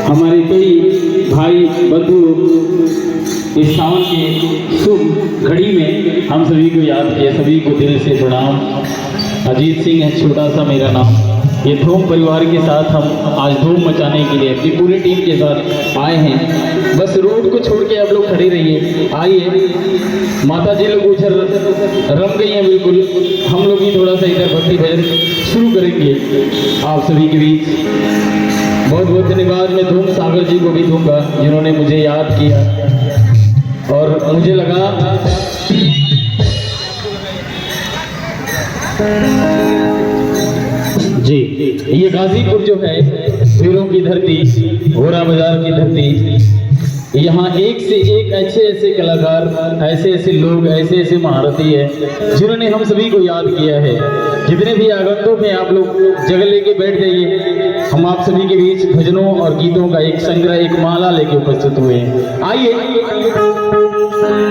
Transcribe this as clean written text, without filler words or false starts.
हमारे कई भाई बंधु इस सावन के शुभ घड़ी में हम सभी को याद किए, सभी को दिल से प्रणाम। अजीत सिंह है छोटा सा मेरा नाम। ये धूम परिवार के साथ हम आज धूम मचाने के लिए अपनी पूरी टीम के साथ आए हैं। बस रोड को छोड़ के आप लोग खड़े रहिए। आइए, माता जी लोग उधर रम गई हैं बिल्कुल, हम लोग भी थोड़ा सा इधर भक्ति भजन शुरू करेंगे आप सभी के बीच। बहुत बहुत धन्यवाद मैं धूम सागर जी को भी दूंगा जिन्होंने मुझे याद किया और मुझे लगा जी ये गाजीपुर जो है वीरों की धरती, घोड़ा बाजार की धरती, यहाँ एक से एक ऐसे ऐसे कलाकार, ऐसे ऐसे लोग, ऐसे ऐसे महारथी है जिन्होंने हम सभी को याद किया है। जितने भी आगंतुक हैं आप लोग जगह लेके बैठ जाइए। हम आप सभी के बीच भजनों और गीतों का एक संग्रह, एक माला लेके उपस्थित हुए हैं। आइए